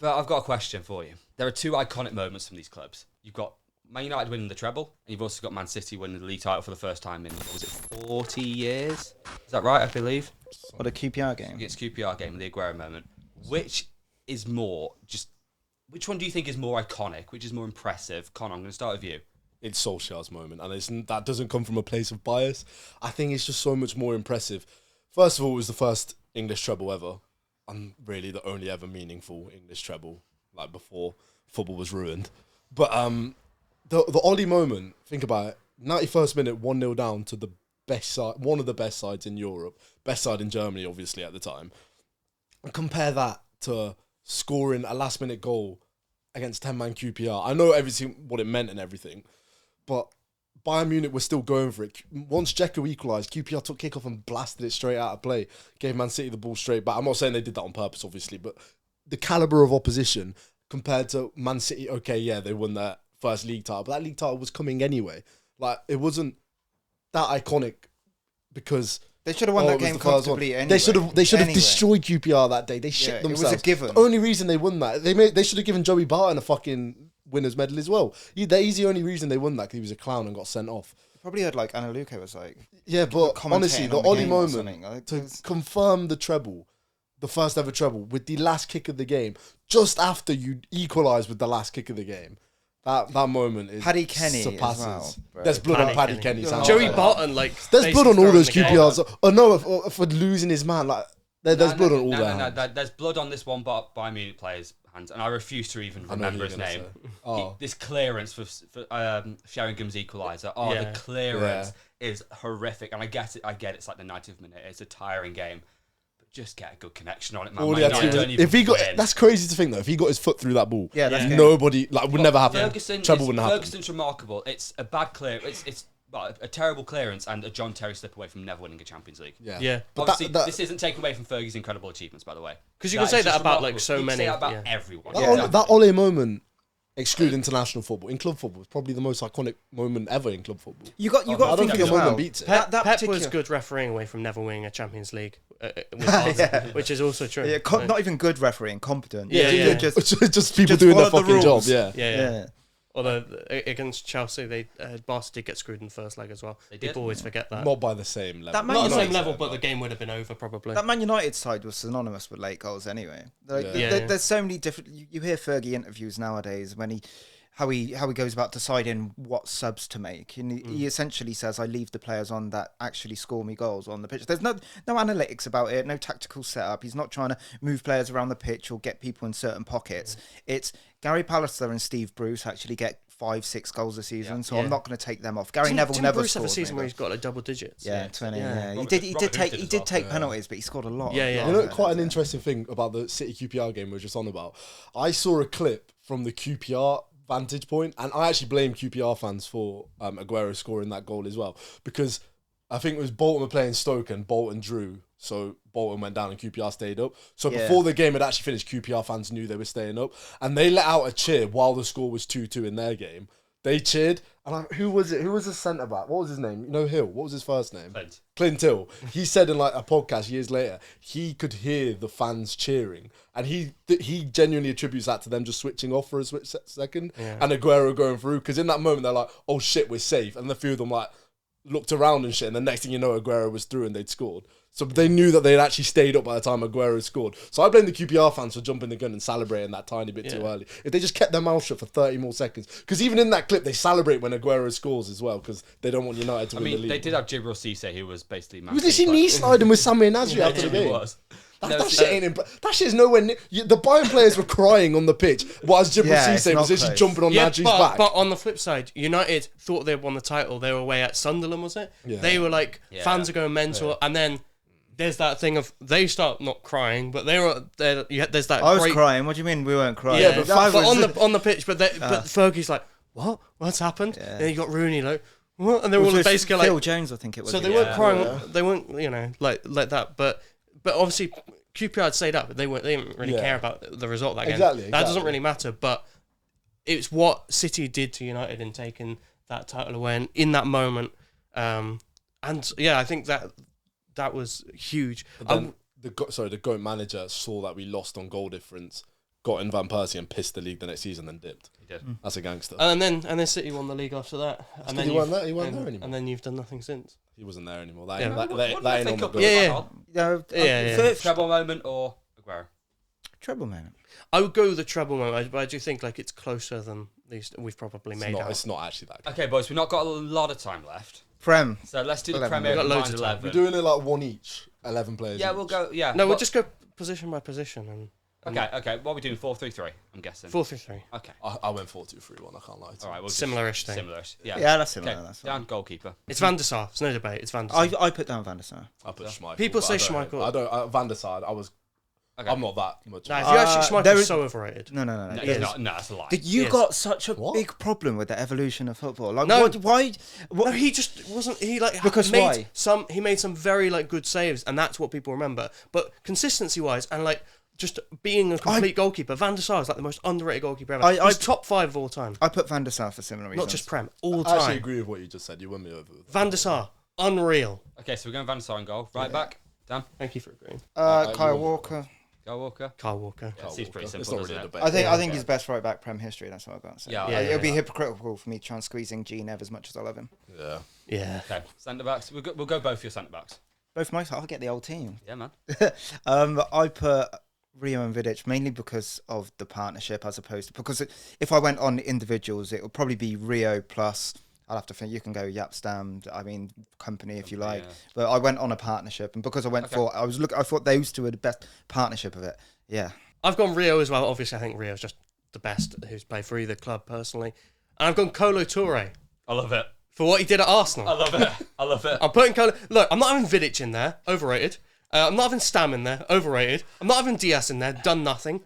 But I've got a question for you. There are two iconic moments from these clubs. You've got Man United winning the treble, and you've also got Man City winning the league title for the first time in, was it 40 years? Is that right, I believe? What a QPR game. Against QPR game, the Aguero moment. Which one do you think is more iconic? Which is more impressive? Connor, I'm going to start with you. It's Solskjaer's moment, and that doesn't come from a place of bias. I think it's just so much more impressive. First of all, it was the first English treble ever, and really the only ever meaningful English treble, like before football was ruined. But the Ole moment, think about it, 91st minute, 1-0 down to the best side, one of the best sides in Europe, best side in Germany, obviously, at the time. And compare that to scoring a last-minute goal against 10-man QPR. I know everything, what it meant and everything, but Bayern Munich was still going for it. Once Dzeko equalised, QPR took kickoff and blasted it straight out of play, gave Man City the ball straight back. I'm not saying they did that on purpose, obviously, but the calibre of opposition compared to Man City, okay, yeah, they won their first league title, but that league title was coming anyway. Like, it wasn't that iconic because... They should have won that game comfortably anyway. They should have destroyed QPR that day. They shit themselves. It was a given. The only reason they won that, they should have given Joey Barton a fucking winner's medal as well. He's the only reason they won that, because he was a clown and got sent off. Probably heard like Anna Luque was like... Yeah, but honestly, the Ole moment to confirm the treble, the first ever treble, with the last kick of the game, just after you equalise with the last kick of the game. That moment is Paddy Kenny surpasses. as well, There's blood on Paddy Kenny's hands. Joey Barton, like... There's blood on all those QPRs. Oh no, for losing his man. Like there's blood on all their hands. No, there's blood on this one Bayern Munich player's hands, and I refuse to even remember his name. This clearance for Sheringham's equaliser. The clearance is horrific, and I get it. It's like the 90th minute. It's a tiring game. Just get a good connection on it, man. If he got, that's crazy to think though. If he got his foot through that ball, nobody would never happen. Trouble wouldn't happen. Ferguson's remarkable. It's a bad clear. It's a terrible clearance and a John Terry slip away from never winning a Champions League. Yeah. But obviously, this isn't taken away from Fergie's incredible achievements, by the way. Because you can say that about like so many. You can say that about everyone. That Ole moment, exclude international football, in club football, is probably the most iconic moment ever in club football. You got to think as well. Beats it. Pep was good refereeing away from never winning a Champions League, which is also true. Yeah, not even good refereeing, competent. Yeah. Just people doing their fucking job. Yeah. Although against Chelsea, Barca did get screwed in the first leg as well. People always forget that. Not by the same level. Not the same level, but the game would have been over probably. That Man United side was synonymous with late goals anyway. There's so many different... You hear Fergie interviews nowadays when how he goes about deciding what subs to make. And he essentially says, I leave the players on that actually score me goals on the pitch. There's no analytics about it, no tactical setup. He's not trying to move players around the pitch or get people in certain pockets. It's Gary Pallister and Steve Bruce actually get 5-6 goals a season, so I'm not going to take them off. Gary Neville never Bruce scored. Have a season where he's got like double digits. 20. Yeah. He did take penalties, but he scored a lot. You know, quite an interesting thing about the City QPR game we were just on about. I saw a clip from the QPR vantage point, and I actually blame QPR fans for Aguero scoring that goal as well, because I think it was Bolton were playing Stoke and Bolton drew, so Bolton went down and QPR stayed up. So before the game had actually finished, QPR fans knew they were staying up, and they let out a cheer while the score was 2-2 in their game. They cheered, and who was it? Who was the centre back? What was his name? You know, Hill. What was his first name? Clint Hill. He said in like a podcast years later, he could hear the fans cheering, and he genuinely attributes that to them just switching off for a second, and Aguero going through, because in that moment they're like, oh shit, we're safe, and the few of them like looked around and shit, and the next thing you know, Aguero was through and they'd scored. So they knew that they'd actually stayed up by the time Aguero scored. So I blame the QPR fans for jumping the gun and celebrating that tiny bit too early. If they just kept their mouth shut for 30 more seconds, because even in that clip, they celebrate when Aguero scores as well, because they don't want United to win the league. They did have Jibril Cisse, who was basically... Was this knee sliding with Samir Nasri after the game? That shit is nowhere near... The Bayern players were crying on the pitch, whilst Jibril Cisse was actually jumping on Nadri's back. But on the flip side, United thought they'd won the title. They were away at Sunderland, was it? Yeah. They were like, fans are going mental, and then... There's that thing of they start not crying, but there's that. I was crying. What do you mean we weren't crying? Yeah, but on the pitch, but Fergie's like, what? What's happened? Yeah. And then you got Rooney like, what? And they're all basically like Phil Jones, I think it was. So they weren't crying. They weren't, like that. But obviously QPR had stayed up. They didn't really care about the result of that game. Exactly. That doesn't really matter. But it's what City did to United in taking that title away, and in that moment, I think that was huge. But then the GOAT manager saw that we lost on goal difference got in Van Persie and pissed the league the next season, then dipped. He did. That's a gangster. And then City won the league after that. And then he weren't there anymore. And then you've done nothing since. He wasn't there anymore. Yeah. That ain't on the Yeah. Treble moment or Aguero? Treble moment. I would go with the treble moment, but I do think like it's closer than these we've probably made out. It's not actually that good. Okay, boys, we've not got a lot of time left. Prem. So let's do the 11. Premier We've got loads League of time. 11. We're doing it like one each, 11 players. Yeah, each. we'll go. Yeah. No, we'll just go position by position and. Okay. What are we doing? 4-3-3. I'm guessing. 4-3-3. Okay. I went 4-2-3-1. I can't lie. All right. We'll Similar-ish thing. Similar-ish. Yeah. Yeah, that's similar. Okay. That's fine. Down goalkeeper. It's Van der Sar. It's no debate. It's Van der Sar. I put down Van der Sar. I put Schmeichel. People say but Schmeichel. I don't. Van der Sar. Okay. I'm not that much. Nah, if you actually there Schmeichel's is- so overrated. No. No, It it's is. not. No, it's a lie. You Yes. got such a What? big problem with the evolution of football. Like, No. why? No, he just wasn't. He like Because made why? some. He made some very like good saves, and that's what people remember. But consistency wise, and like just being a complete goalkeeper, Van der Sar is like the most underrated goalkeeper ever. He's top 5 of all time. I put Van der Sar for similar reasons. Not just Prem, all I actually time. agree with what you just said. You won me over. Van der Sar, unreal. Okay, so we're going Van der Sar in goal. Right back. Dan. Thank you for agreeing. Kyle Walker. Go Walker. Kyle Walker. Yeah, seems pretty It's simple, not doesn't really a it? debate. I think he's best right back Prem history. That's what I've got to say. Yeah, It'll be yeah. hypocritical for me to try and squeeze in G Nev as much as I love him. Yeah. Yeah. Okay, centre backs. We'll go both your centre backs. Both my I'll get the old team. Yeah, man. I put Rio and Vidic mainly because of the partnership as opposed to because if I went on individuals, it would probably be Rio plus. I'll have to think. You can go Yapstam. I mean, company if you like. Yeah. But I went on a partnership, and because I went for, I thought those two were the best partnership of it. Yeah. I've gone Rio as well. Obviously, I think Rio's just the best who's played for either club personally. And I've gone Kolo Touré I love it. for what he did at Arsenal. I love it. I love it. I'm putting Kolo. Look, I'm not having Vidic in there, overrated. I'm not having Stam in there, overrated. I'm not having Diaz in there, done nothing.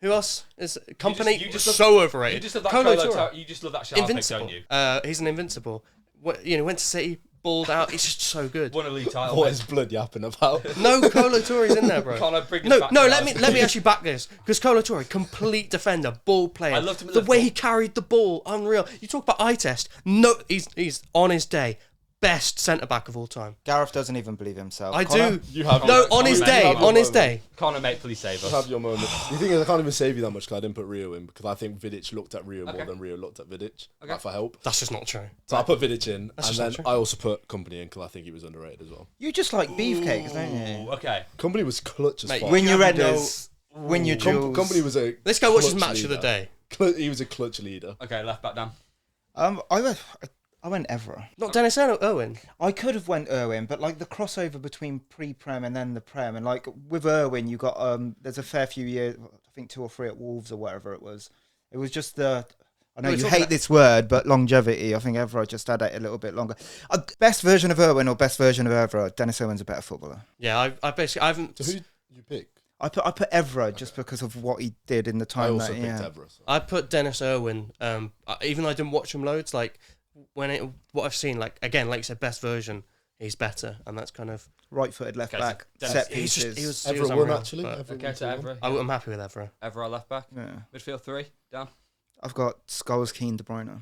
Who else is company? You just so overrated. You just love that Kolo Kolo Touré. You just love that sharp pick, Invincible. don't you? He's an invincible. Went to City, balled out. He's just so good. Won a league title. What is blood yapping about? No, Kolo Touré's in there, bro. Connor, bring us No, back no. to Let that. me actually back this because Kolo Touré, complete defender, ball player. I loved him at the way Liverpool. he carried the ball, unreal. You talk about eye test. No, he's on his day. Best centre back of all time. Gareth doesn't even believe himself. I Connor? do. You have No, Connor, on his Connor, day. mate, On his day. Connor, mate, please save You us. have your moment. The thing is, I can't even save you that much because I didn't put Rio in because I think Vidic looked at Rio more Okay. than Rio looked at Vidic. Okay. Like for help. That's just not true. So I put Vidic in, That's and just then not true. I also put Company in because I think he was underrated as well. You just like beefcakes, don't Ooh, you? okay. Company was clutch as Mate, fuck. Win You your have Redders, win your jewels. Company was a. Let's go watch his clutch match of leader. the day. He was a clutch leader. Okay, left back down. I went Evra. Not Dennis Irwin. I could have went Irwin, but like the crossover between pre-Prem and then the Prem, and like with Irwin, you got there's a fair few years, I think 2 or 3 at Wolves or whatever it was. It was just the. I know We're you talking hate about- this word, but longevity. I think Evra just had it a little bit longer. Best version of Irwin or best version of Evra? Dennis Irwin's a better footballer. Yeah, I basically I haven't. So who you pick? I put Evra just because of what he did in the I time also that picked yeah. Everest. I put Dennis Irwin. Even though I didn't watch him loads, like what I've seen, like again, like you said, best version, he's better, and that's kind of Right-footed left Okay, so back, Dennis- set he's pieces. just he was Everett won unreal, actually. but Everett Okay, won to 2-1. Evra. I'm happy with Evra. Evra left back. Yeah. Midfield 3 down. I've got Scholes, Keane, De Bruyne.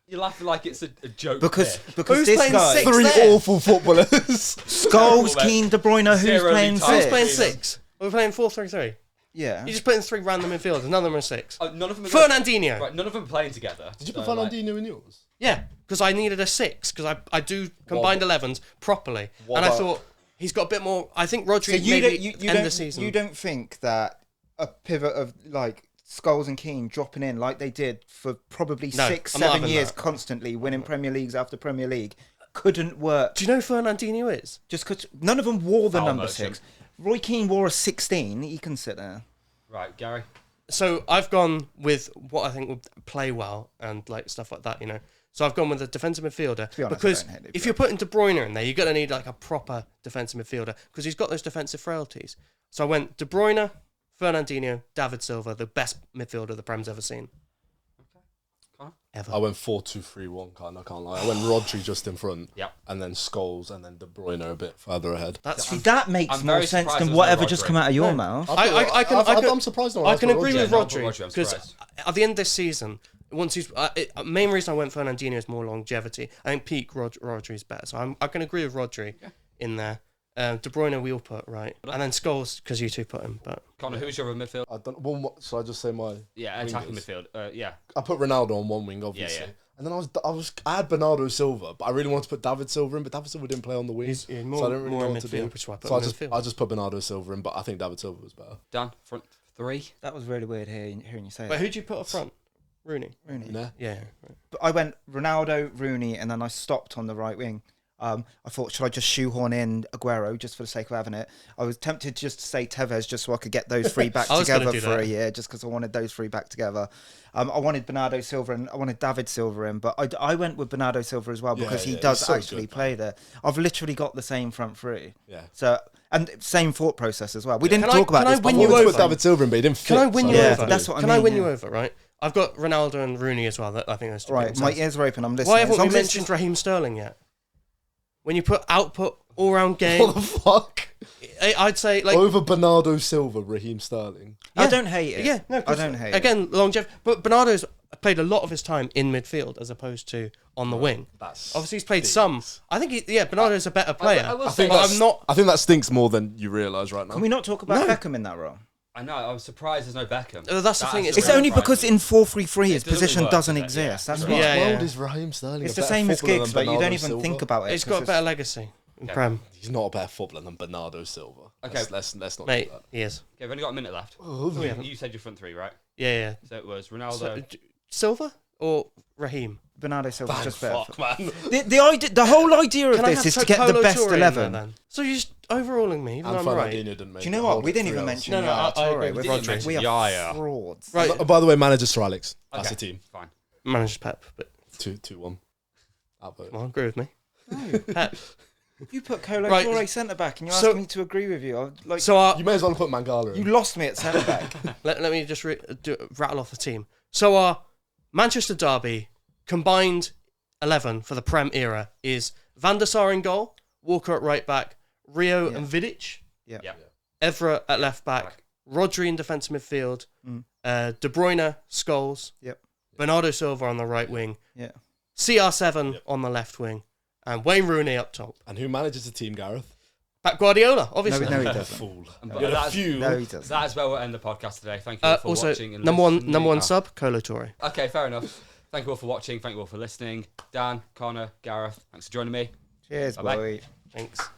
You're laughing like it's a joke. Because pick. Who's this playing guy, six? 3 there. awful footballers. Scholes, Terrible, Keane, De Bruyne, who's Zero playing league six? Who's titles. playing 6? We're playing 4-3-3. Yeah. You just put in 3 random midfielders. None of them are 6. None of them. Are Fernandinho. Right, none of them are playing together. Did you put So, like, Fernandinho in yours? Yeah, because I needed a 6 because I do combined 11s properly, What and I about- thought he's got a bit more. I think Rodri So you maybe don't, end the season. you don't think that a pivot of like Scholes and Keane dropping in like they did for probably No, 6, I'm not 7 having years that. constantly, winning Premier Leagues after Premier League, couldn't work? Do you know who Fernandinho is? Just because none of them wore the Foul number motion. 6. Roy Keane wore a 16. He can sit there. Right, Gary. So I've gone with what I think would play well and like stuff like that, you know. So I've gone with a defensive midfielder be honest, I because don't hate it, if but- you're putting De Bruyne in there, you're gonna need like a proper defensive midfielder because he's got those defensive frailties. So I went De Bruyne, Fernandinho, David Silva, the best midfielder the Prem's ever seen. Connor? Ever. I went 4-2-3-1. I can't lie. I went Rodri just in front. Yep. And then Scholes and then De Bruyne a bit further ahead. That's See, that makes I'm more very sense surprised than there's no whatever just Rodri. come out of your No. mouth. I'm surprised no one I else can put agree Rodri. with Yeah, no, I put Rodri Rodri, I'm because surprised. at the end of this season, once he's main reason I went Fernandinho is more longevity. I think peak Rodri's better, so I can agree with Rodri in there. De Bruyne we all put right, and then Scholes because you two put him. But Connor, who's your other midfield? I don't. Should I just say my? Yeah, attacking midfield. Yeah. I put Ronaldo on one wing, obviously. Yeah. And then I had Bernardo Silva, but I really wanted to put David Silva in, but David Silva didn't play on the wing. He's more, so I didn't really more know in what to do. midfield. I just put Bernardo Silva in, but I think David Silva was better. Dan, front three. That was really weird hearing you say Wait, that. who'd you put up front? Rooney. Yeah. Right. But I went Ronaldo, Rooney, and then I stopped on the right wing. I thought, should I just shoehorn in Aguero just for the sake of having it? I was tempted just to say Tevez just so I could get those three back together for a year, just because I wanted those three back together. I wanted Bernardo Silva and I wanted David Silva in, but I went with Bernardo Silva as well because he does actually play there. I've literally got the same front three. Yeah. So and same thought process as well. We didn't talk about this. Can I win you over? David Silva in, but he didn't fit. Can I win you over? That's what I mean. Can I win you over? Right. I've got Ronaldo and Rooney as well. I think that's right. My ears are open. I'm listening. Why haven't we mentioned Raheem Sterling yet? When you put output, all-round game... What the fuck? I'd say, like... Over Bernardo Silva, Raheem Sterling. Yeah. I don't hate it. Yeah, no, I don't hate it. Again, longevity. But Bernardo's played a lot of his time in midfield as opposed to on the wing. Obviously, he's played some. I think, Bernardo's a better player. I think that stinks more than you realise right now. Can we not talk about Beckham in that role? I know. I was surprised there's no Beckham. That's the thing. It's only because in 4-3-3 his position doesn't exist. That's what. why. What world is Raheem Sterling? It's the same as Giggs, but you don't even think about it. It's got a better legacy in Prem. He's not a better footballer than Bernardo Silva. Okay, let's not Mate, do that. He is. Okay, we've only got a minute left. You said your front three, right? Yeah. So it was Ronaldo, Silva or Raheem? Bernardo Silva's just better. Fuck, man. The whole idea of this is to get the best 11. So you're just overruling me, even though I'm right. Do you know what? We didn't even mention Torre. We are frauds. Right. By the way, manager Sir Alex. That's a team. Fine. Manager's Pep, but 2-1. Well, agree with me. No. Pep. You put Torre centre back, and you asked me to agree with you. You may as well put Mangala in. You lost me at centre back. let me just rattle off the team. So our Manchester derby combined 11 for the Prem era is Van der Sar in goal, Walker at right back, Rio and Vidic, Evra at left back, Rodri in defensive midfield, De Bruyne, Scholes, Bernardo Silva on the right wing, CR7 on the left wing, and Wayne Rooney up top. And who manages the team, Gareth? Pep Guardiola, obviously. No, he doesn't. Fool. No, he doesn't. That's where we'll end the podcast today. Thank you all for watching. And number one sub, Colo Torre. Okay, fair enough. Thank you all for watching. Thank you all for listening. Dan, Connor, Gareth, thanks for joining me. Cheers, Bye-bye. boy. Thanks.